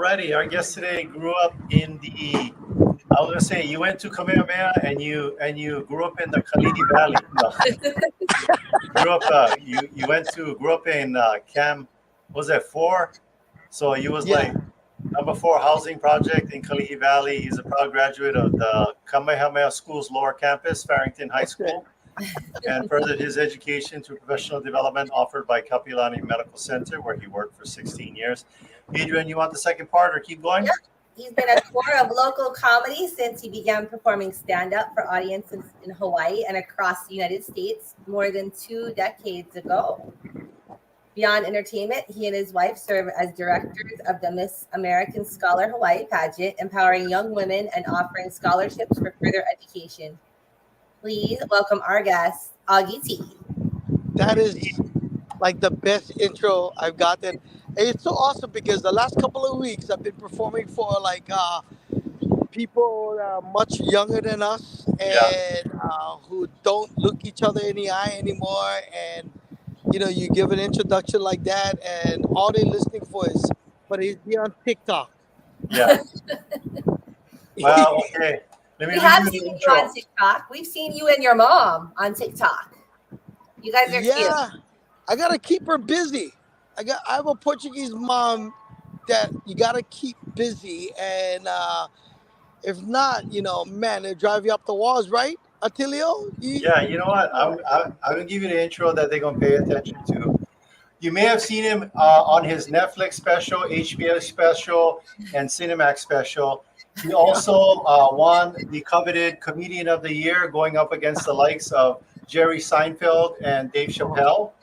already. Our guest today grew up in the. I was gonna say you went to Kamehameha and you grew up in the Kalidi Valley. No, grew up. You went to grew up in Cam. Was that 4? So you was Yeah. like number 4 housing project in Kalihi Valley. He's a proud graduate of the Kamehameha School's lower campus, Farrington High Okay. School, and furthered his education through professional development offered by Kapilani Medical Center, where he worked for 16 years. Adrian, you want the second part or keep going? Yeah. He's been a core of local comedy since he began performing stand-up for audiences in Hawaii and across the United States more than 2 decades ago. Beyond entertainment, he and his wife serve as directors of the Miss American Scholar Hawaii pageant, empowering young women and offering scholarships for further education. Please welcome our guest, Augie T. That is like the best intro I've gotten. And it's so awesome because the last couple of weeks I've been performing for like people that are much younger than us Yeah. and who don't look each other in the eye anymore. And you give an introduction like that, and all they're listening for is, but he's be on TikTok. Yeah. Well, okay. Let me We have read you the seen you on intro. TikTok. We've seen you and your mom on TikTok. You guys are cute. Yeah, I gotta keep her busy. I have a Portuguese mom that you gotta keep busy, and if not, man, they drive you up the walls, right, Attilio? Yeah, you know what? I'm gonna give you the intro that they're gonna pay attention to. You may have seen him on his Netflix special, HBO special, and Cinemax special. He also won the coveted Comedian of the Year, going up against the likes of Jerry Seinfeld and Dave Chappelle.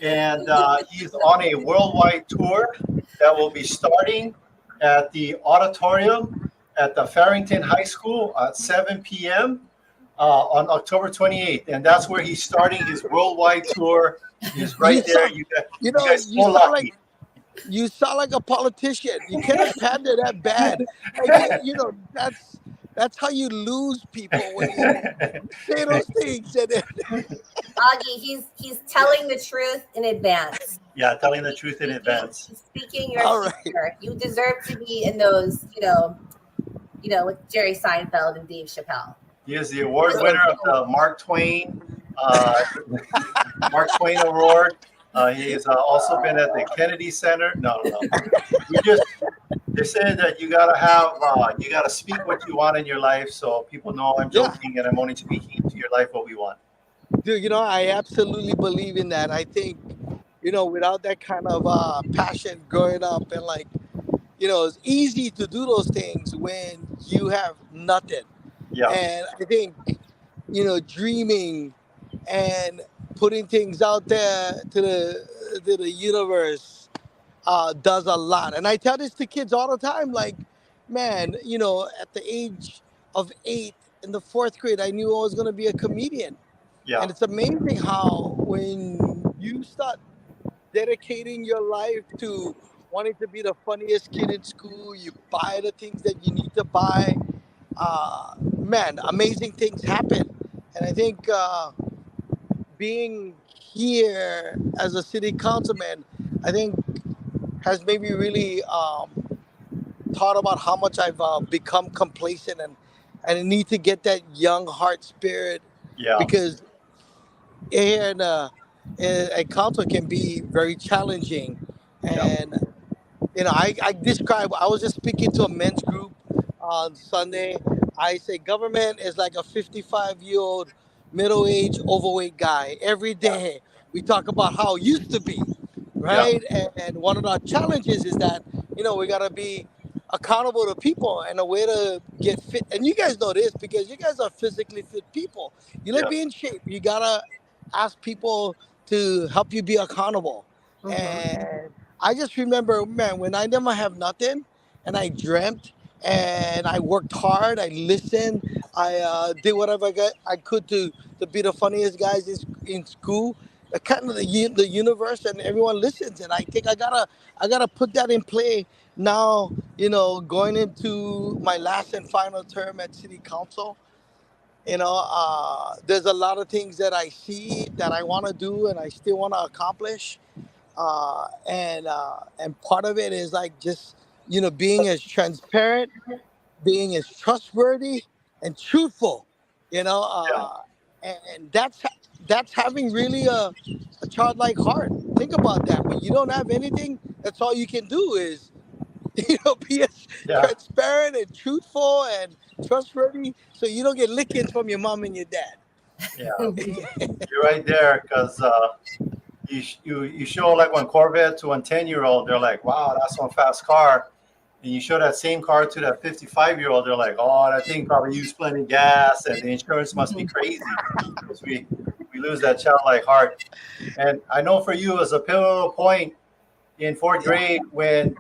And he's on a worldwide tour that will be starting at the auditorium at the Farrington High School at 7 p.m. On October 28th. And that's where he's starting his worldwide tour. He's right there. You guys so lucky. You sound like a politician. You cannot pander that bad. Like, that's how you lose people when you say those things. And then, Augie, he's telling the truth in advance. Yeah, telling the truth in advance. He's speaking your All right. future. You deserve to be in those, with Jerry Seinfeld and Dave Chappelle. He is the award winner of the Mark Twain Award. He has also been at the Kennedy Center. No. They said that you gotta speak what you want in your life, so people know I'm joking and I'm only speaking into your life what we want. dude, I absolutely believe in that. I think, without that kind of passion growing up and it's easy to do those things when you have nothing. Yeah. And I think, dreaming and putting things out there to the universe does a lot. And I tell this to kids all the time, like, man, at the age of 8 in the 4th grade, I knew I was going to be a comedian. Yeah. And it's amazing how when you start dedicating your life to wanting to be the funniest kid in school, you buy the things that you need to buy, man, amazing things happen. And I think being here as a city councilman, I think has made me really thought about how much I've become complacent and I need to get that young heart spirit Yeah. because here in a council can be very challenging. And I was just speaking to a men's group on Sunday. I say government is like a 55-year-old middle-aged overweight guy. Every day we talk about how it used to be, right? And one of our challenges is that we gotta be accountable to people, and a way to get fit. And you guys know this because you guys are physically fit people. You like being in shape. You gotta ask people to help you be accountable. And I just remember, man, when I never have nothing, and I dreamt, and I worked hard. I listened. I did whatever I could to be the funniest guys in school. Kind of the universe and everyone listens, and I think I gotta put that in play now. Going into my last and final term at City Council. There's a lot of things that I see that I want to do and I still want to accomplish. And part of it is like just being as transparent, being as trustworthy and truthful, you know, Yeah. and that's having really a childlike heart. Think about that. When you don't have anything, that's all you can do is be as Yeah. transparent and truthful and trustworthy, so you don't get lickings from your mom and your dad. Yeah. You're right there, because you show, like, one Corvette to one 10-year-old, they're like, wow, that's one fast car. And you show that same car to that 55-year-old, they're like, oh, that thing probably used plenty of gas and the insurance must be crazy. Because we lose that childlike heart. And I know for you, as a pivotal point in fourth Yeah. grade, when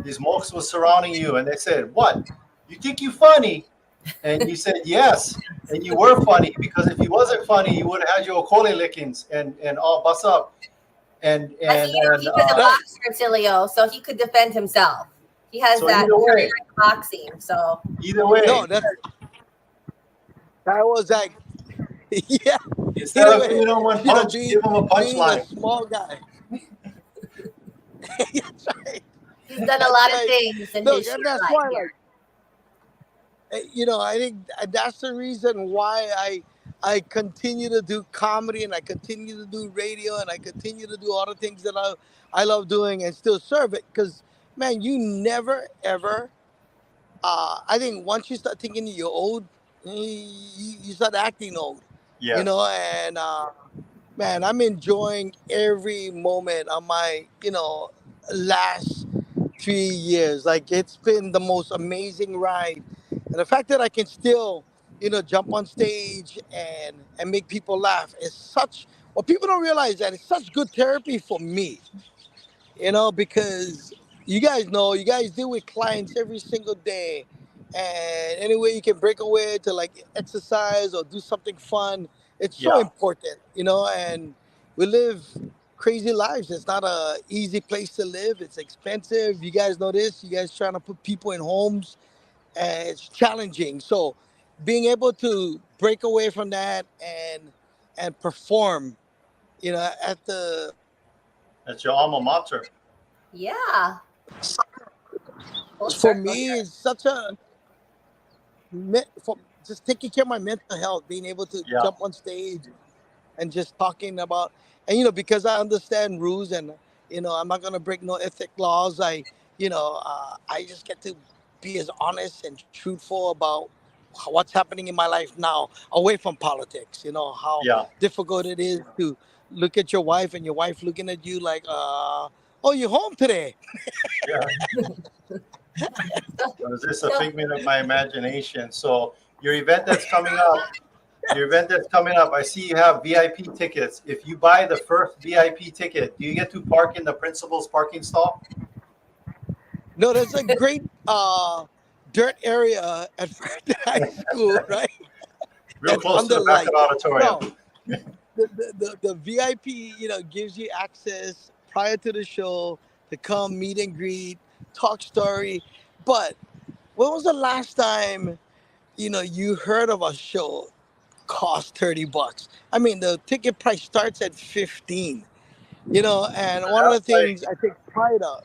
these folks was surrounding you and they said, what? You think you funny? And you said yes. And you were funny, because if you wasn't funny, you would have had your okole lickings and all bust up. And He was a Right. boxer, Tilio, so he could defend himself. He has So that either way. career in boxing. So either way, No, that was like, yeah. instead Either of way, giving them one punch, give them a being a punchline. small guy. That's right. he's done a lot of Right. things in Look, his and short that's life why, here. I think that's the reason why I continue to do comedy, and I continue to do radio, and I continue to do all the things that I love doing and still serve it. Because, man, you never ever. I think once you start thinking you're old, you start acting old. Yes. And man, I'm enjoying every moment of my last 3 years. Like, it's been the most amazing ride, and the fact that I can still jump on stage and make people laugh is such. Well, people don't realize that it's such good therapy for me, because you guys deal with clients every single day, and any way you can break away to, like, exercise or do something fun, it's so Yeah. important, and we live crazy lives. It's not a easy place to live. It's expensive. You guys know this. You guys trying to put people in homes, and it's challenging. So being able to break away from that and perform, at the That's your alma mater. Yeah. Full for circle me, here. it's such a for just taking care of my mental health, being able to Yeah. jump on stage and just talking about, and because I understand rules, and I'm not gonna break no ethic laws. I just get to be as honest and truthful about what's happening in my life now, away from politics. How Yeah. difficult it is to look at your wife and your wife looking at you like, oh, you're home today. Yeah. Or is this a figment of my imagination? So your event that's coming up, I see you have VIP tickets. If you buy the first VIP ticket, do you get to park in the principal's parking stall? No, there's a great dirt area at Franklin High School, right? Real That's close to under the back of light. the auditorium. No, the VIP, gives you access prior to the show to come meet and greet, talk story. But when was the last time, you heard of a show cost $30? I mean, the ticket price starts at 15. And one of the That's like, things I take pride of.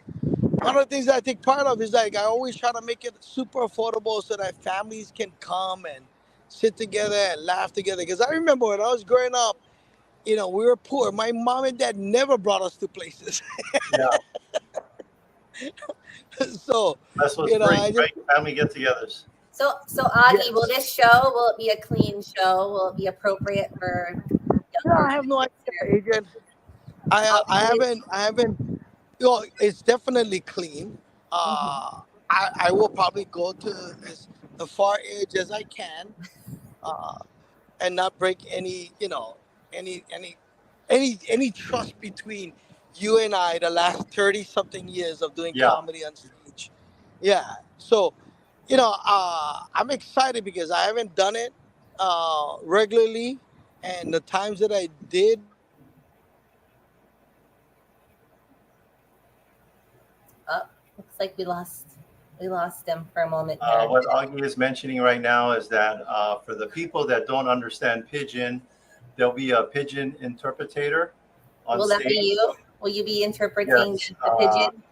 One of the things I take pride of is, like, I always try to make it super affordable so that families can come and sit together and laugh together. Because I remember when I was growing up, we were poor. My mom and dad never brought us to places. yeah, So, that's what's I great, just, right? Family get-togethers. So Augie, yes. will this show, will it be a clean show? Will it be appropriate for I have no idea, Adrian. I haven't, it's definitely clean. I will probably go to the far edge as I can, uh, and not break any, any trust between you and I the last 30 something years of doing Yeah. comedy on stage. Yeah. So, I'm excited because I haven't done it regularly, and the times that I did. Looks like we lost him for a moment here. What Augie is mentioning right now is that for the people that don't understand Pidgin, there'll be a Pidgin interpreter on Will stage. that be you? Will you be interpreting Yes. the pigeon?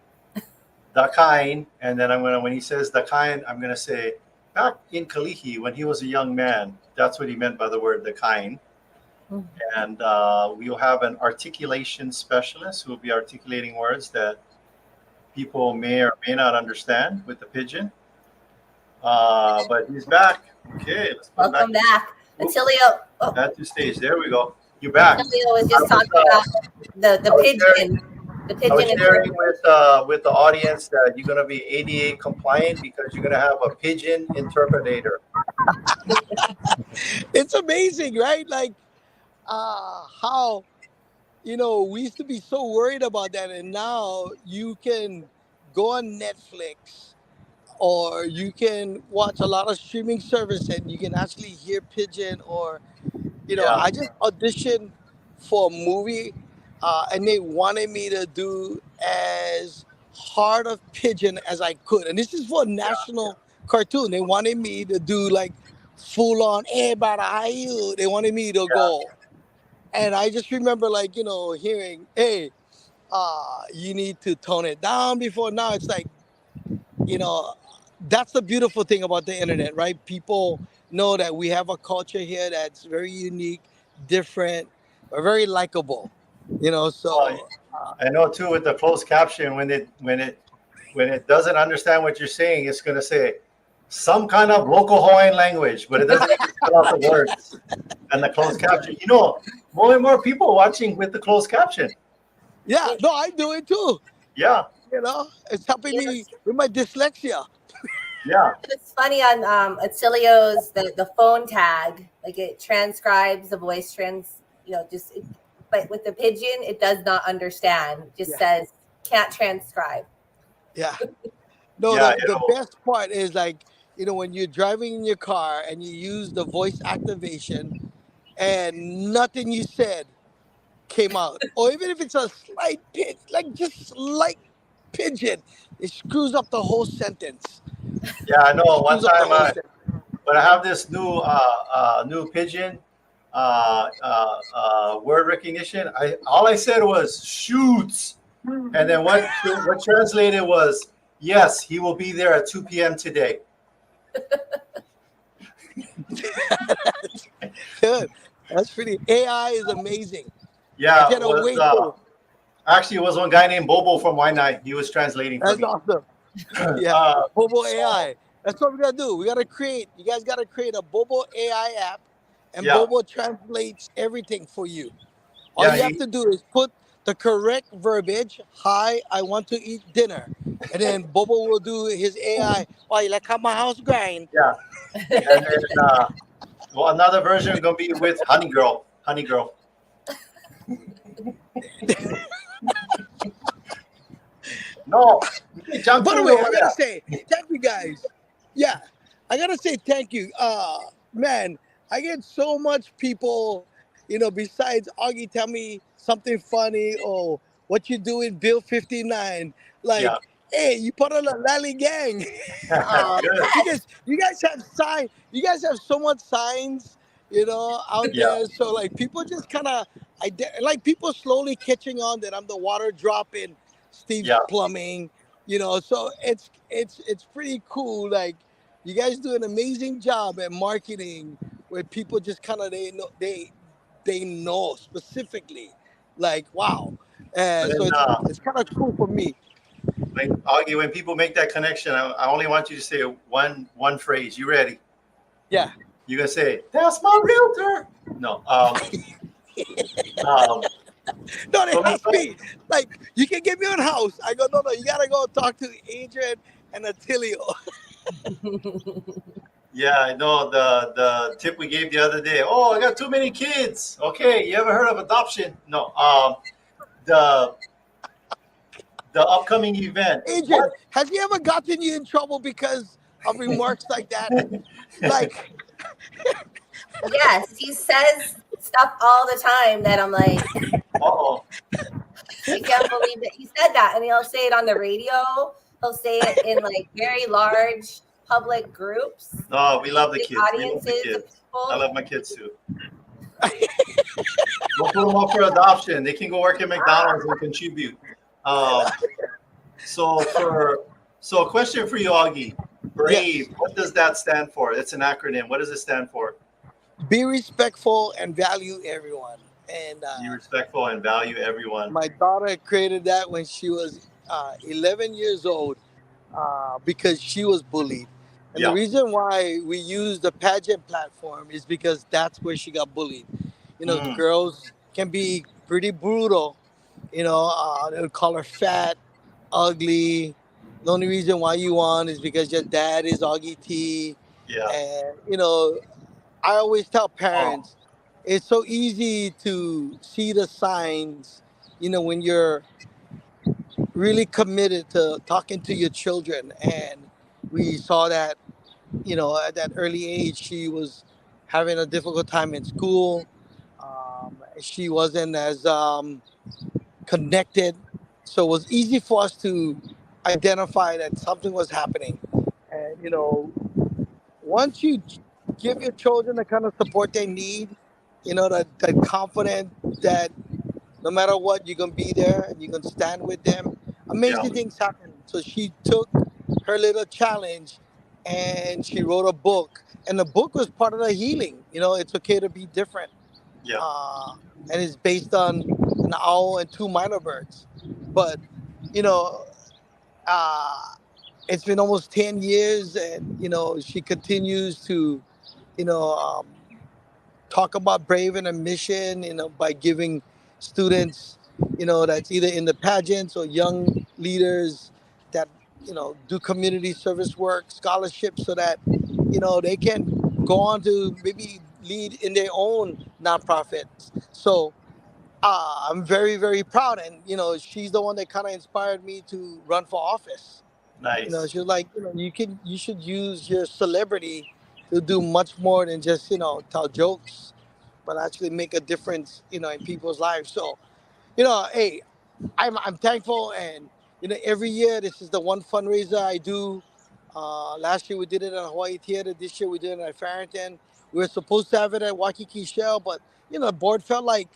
the kind, and then when he says the kind, I'm gonna say back in Kalihi when he was a young man. That's what he meant by the word the kind. Mhm. And we'll have an articulation specialist who will be articulating words that people may or may not understand with the pidgin. But he's back. Okay, let's put him Welcome back. Oops. Attilio, oh, At the stage. There we go. You're back. Attilio was just talking about the I was pigeon. The I was pigeon sharing interpreter. with the audience that you're going to be ADA compliant because you're going to have a pigeon interpreter. It's amazing, right? Like how we used to be so worried about that, and now you can go on Netflix or you can watch a lot of streaming service and you can actually hear pigeon. Or Yeah, I just auditioned for a movie, and they wanted me to do as hard of pigeon as I could, and this is for a national cartoon. They wanted me to do like full on, "Hey, brother, how you?" They wanted me to yeah, go, and I just remember, like, hearing, "Hey, you need to tone it down." Before now, it's like, you know, that's the beautiful thing about the internet, right? People know that we have a culture here that's very unique, different, but very likable. Well, So I know too with the closed caption when it doesn't understand what you're saying, it's going to say some kind of local Hawaiian language, but it doesn't even spell out the words. And the closed caption, more and more people watching with the closed caption. yeah, no, I do it too. Yeah, It's helping me Yes. with my dyslexia. yeah, It's funny on Attilio's the phone tag, like it transcribes the voice but with the pigeon, it does not understand. It just Yeah, says can't transcribe. yeah. No, yeah. the best part is, like, when you're driving in your car and you use the voice activation and nothing you said came out, or even if it's a slight pitch, like just slight pigeon, it screws up the whole sentence. Yeah, I It know. One screws up the time, whole sentence. when I have this new pigeon word recognition, all I said was shoots, and then what translated was yes, he will be there at 2 p.m. today. Good. That's pretty. AI is amazing. I Yeah, it can't was wait to. actually it was one guy named Bobo from Waianae. He was translating for That's me. awesome. Yeah, Bobo So AI. That's what we gotta do. We gotta create. You guys gotta create a Bobo AI app, and yeah, Bobo translates everything for you. All yeah, you have to do is put the correct verbiage. Hi, I want to eat dinner, and then Bobo will do his AI. Oh, you like how my house grind? yeah. And then another version gonna be with Honey Girl. Honey Girl. No, jump By the through way, over I gotta there. say thank you guys. Yeah, I gotta say thank you. Man, I get so much people. Besides Augie, tell me something funny or what you do in Bill 59. Yeah, Like, hey, you put on a Lally gang. good. Because you guys have sign. You guys have so much signs. Out Yeah, there. So like people just kind of, like people slowly catching on that I'm the water drop in Steve's yeah. plumbing. So it's pretty cool. Like, you guys do an amazing job at marketing, where people just kind of they know specifically, like, wow. But And so then, it's kind of cool for me. when Augie, when people make that connection, I only want you to say one phrase. You ready? Yeah. You're gonna say, "That's my realtor." No. Um, No, they so we asked me, like, you can get me on house. I go, no, you gotta go talk to Adrian and Attilio. yeah, I know the tip we gave the other day. Oh, I got too many kids. Okay, you ever heard of adoption? No. The the upcoming event. Adrian, What? has he ever gotten you in trouble because of remarks like that? Like, Yes, he says stuff all the time that I'm like, Oh, I can't believe that he said that. And he'll say it on the radio. He'll say it in like very large public groups, no, we love the big kids. We love the audiences of kids. I people. love my kids too. We'll put them up for adoption. They can go work at McDonald's and contribute. Um, So a question for you, Augie. Yes. Brave. What does that stand for? It's an acronym. What does it stand for? Be respectful and value everyone. And Be respectful and value everyone. my daughter created that when she was 11 years old because she was bullied. And the Yeah. reason why we use the pageant platform is because that's where she got bullied. You know, Mm, girls can be pretty brutal. You know, they would call her fat, ugly. The only reason why you won is because your dad is Augie T. yeah. And, you know, I always tell Oh, parents it's so easy to see the signs, you know, when you're really committed to talking to your children. And we saw that, you know, at that early age, she was having a difficult time in school. She wasn't as connected. So it was easy for us to identify that something was happening. And, you know, once you give your children the kind of support they need, you know, that confident that no matter what, you're gonna be there and you're gonna stand with them. yeah. Amazing things happen. So she took her little challenge and she wrote a book. And the book was part of the healing. You know, it's okay to be different. Yeah. Uh, and it's based on an owl and two minor birds. But, you know, uh, it's been almost 10 years and, you know, she continues to, you know, talk about Brave and a mission, you know, by giving students, you know, that's either in the pageants or young leaders that, you know, do community service work, scholarships so that, you know, they can go on to maybe lead in their own nonprofits. So I'm very, very proud. And, you know, she's the one that kind of inspired me to run for office. You know, Nice. she was like, you know, you should use your celebrity to do much more than just, you know, tell jokes, but actually make a difference, you know, in people's lives. So, you know, hey, I'm thankful, and you know, every year this is the one fundraiser I do. Last year we did it at Hawaii Theater. This year we did it at Farrington. We were supposed to have it at Waikiki Shell, but you know, the board felt like,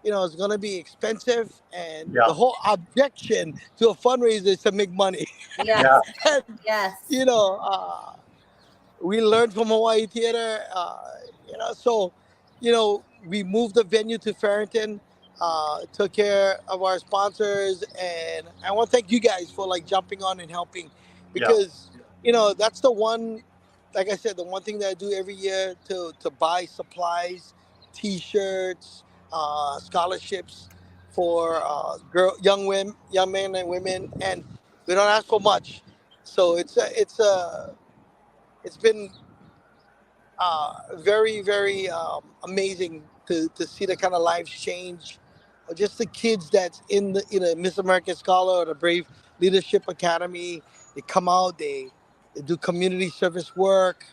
you know, it's gonna be expensive, and Yeah. the whole objection to a fundraiser is to make money. Yes, Yeah. And yes. you know, we learned from Hawaii Theater, you know, so, you know, we moved the venue to Farrington, took care of our sponsors, and I want to thank you guys for like jumping on and helping, Yeah. because, you know, that's the one, like I said, the one thing that I do every year to buy supplies, T-shirts, scholarships for young women, young men and women, and we don't ask for much, so it's been very, very amazing to see the kind of lives change. Just the kids that's in the, you know, Miss American Scholar or the Brave Leadership Academy, they come out, they do community service work,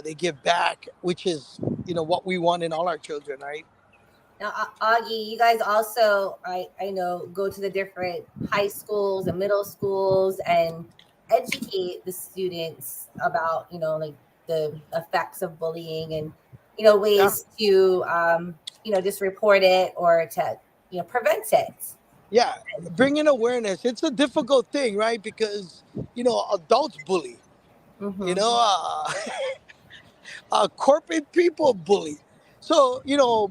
they give back, which is, you know, what we want in all our children, right? Now, Augie, you guys also, I know, go to the different high schools and middle schools and educate the students about, you know, like the effects of bullying and, you know, Yeah, ways to, you know, just report it or to, you know, prevent it. yeah. Bringing awareness. It's a difficult thing, right? Because, you know, adults bully. You Mm-hmm. know, corporate people bully. So, you know,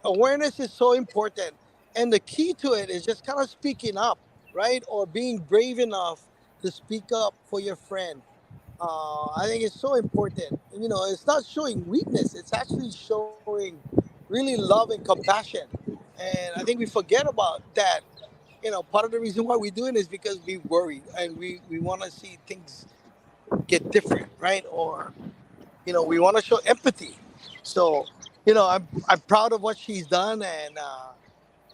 awareness is so important. And the key to it is just kind of speaking up, right? Or being brave enough to speak up for your friend. I think it's so important. You know, it's not showing weakness, it's actually showing really love and compassion. And I think we forget about that. You know, part of the reason why we're doing it is because we worry and we want to see things get different, right? Or, you know, we want to show empathy. So, you know, I'm proud of what she's done, and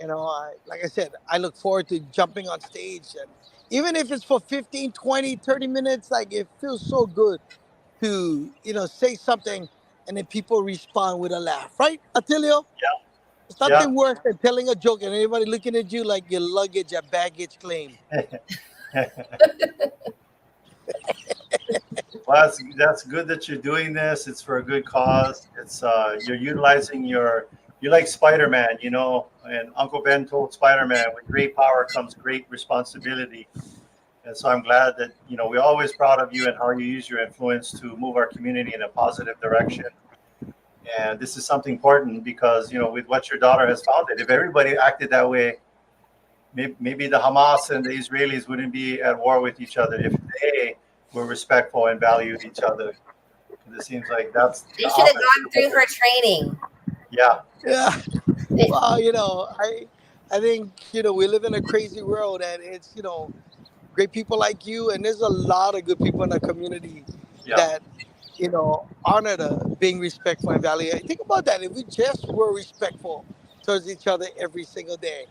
you know, like I said, I look forward to jumping on stage, and even if it's for 15, 20, 30 minutes, like it feels so good to, you know, say something and then people respond with a laugh, right, Attilio? It's Yeah. nothing worse than telling a joke and everybody looking at you like your luggage, your baggage claim. Yeah. Well, that's good that you're doing this. It's for a good cause. It's you're utilizing you're like Spider-Man, you know, and Uncle Ben told Spider-Man, with great power comes great responsibility. And so I'm glad that, we're always proud of you and how you use your influence to move our community in a positive direction. And this is something important because, with what your daughter has founded, if everybody acted that way, maybe the Hamas and the Israelis wouldn't be at war with each other if they were respectful and valued each other. It seems like that's They should have gone through her training. Yeah. Yeah. Well, I think, we live in a crazy world, and it's, great people like you, and there's a lot of good people in the community that, honor the being respectful and value. Think about that. If we just were respectful towards each other every single day,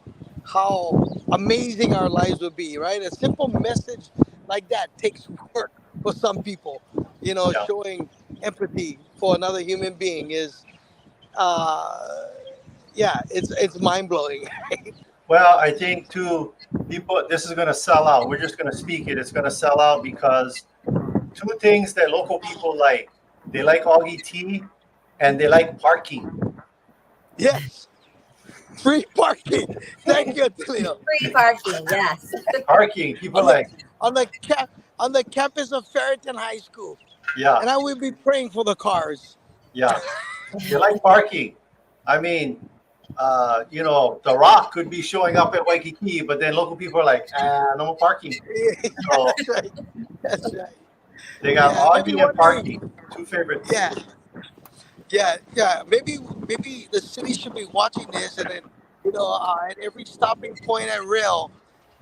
how amazing our lives would be, right? A simple message like that takes work for some people. Showing empathy for another human being is, it's mind blowing. Well, I think too, people, this is going to sell out. We're just going to speak it. It's going to sell out because two things that local people like. They like Augie tea and they like parking. Yes. Free parking. Thank you, Tilio. Free parking, yes. Parking. People on the campus of Ferreton High School. Yeah. And I will be praying for the cars. Yeah. They like parking. I mean, The Rock could be showing up at Waikiki, but then local people are like, no more parking. So That's right. That's right. they got Augie and parking, two favorites. Yeah. Maybe the city should be watching this, and then at every stopping point at rail,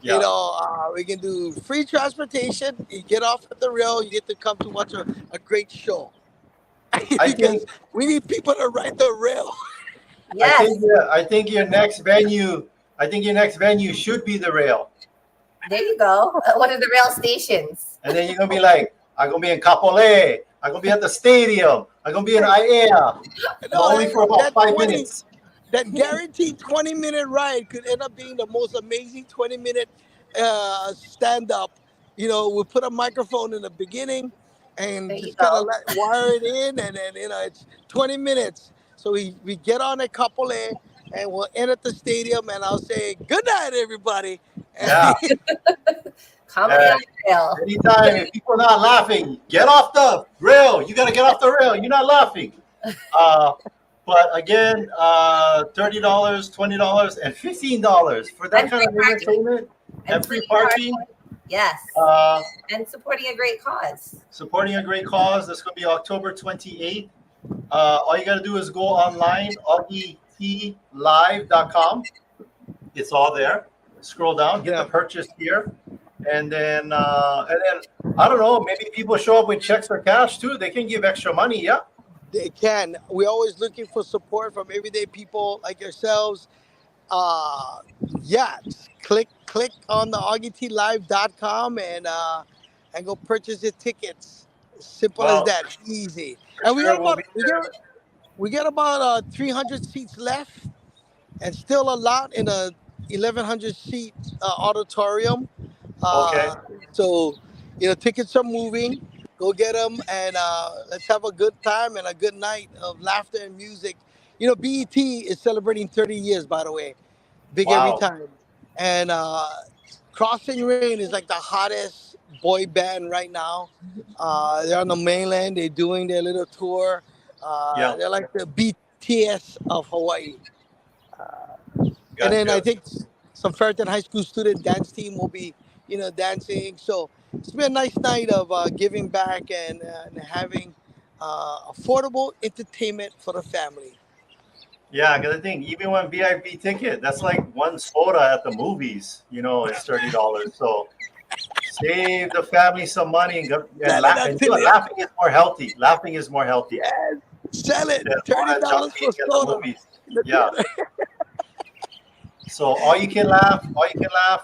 we can do free transportation. You get off at the rail, you get to come to watch a great show. Because we need people to ride the rail. Yes. I think your next venue should be the rail. There you go. One of the rail stations. And then you're gonna be like, I'm gonna be in Kapolei. I'm gonna be at the stadium. I'm gonna be in Aiea. Only for about 5 minutes. That guaranteed 20-minute ride could end up being the most amazing 20-minute stand-up. We'll put a microphone in the beginning and just kind of wire it in, and then it's 20 minutes. So we get on a Kapolei and we'll end at the stadium, and I'll say good night, everybody. Yeah. Comedy on the rail. Anytime, if people are not laughing, get off the rail. You gotta get off the rail. You're not laughing. But again, $30, $20, and $15 for that kind of entertainment and free parking. Yes. And supporting a great cause. Supporting a great cause. That's going to be October 28th. All you got to do is go online, AugieTLive.com. It's all there. Scroll down, get the purchase here. And then I don't know, maybe people show up with checks or cash too. They can give extra money, yeah? They can. We're always looking for support from everyday people like yourselves. Click on the AugieTLive.com and go purchase your tickets. Simple as that. Easy. And we got about 300 seats left, and still a lot in a 1,100 seat auditorium. So tickets are moving. Go get them, and let's have a good time and a good night of laughter and music. BET is celebrating 30 years, by the way. Big every time. And Crossing Rain is like the hottest boy band right now. They're on the mainland. They're doing their little tour. They're like the BTS of Hawaii. And then I think some Ferreton High School student dance team will be, dancing. So it's been a nice night of giving back and having affordable entertainment for the family. Yeah, because I think even one VIP ticket, that's like one soda at the movies, it's $30. So save the family some money and laughing is more healthy. Laughing is more healthy. Yes. Sell it. $30 for soda. Yeah. So all you can laugh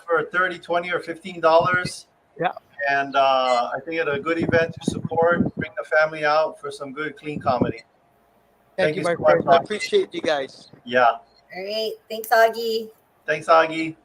for $30, $20, or $15. Yeah. And I think it's a good event to support, bring the family out for some good, clean comedy. Thank you, my friend. I appreciate you guys. Yeah. All right. Thanks, Augie. Thanks, Augie.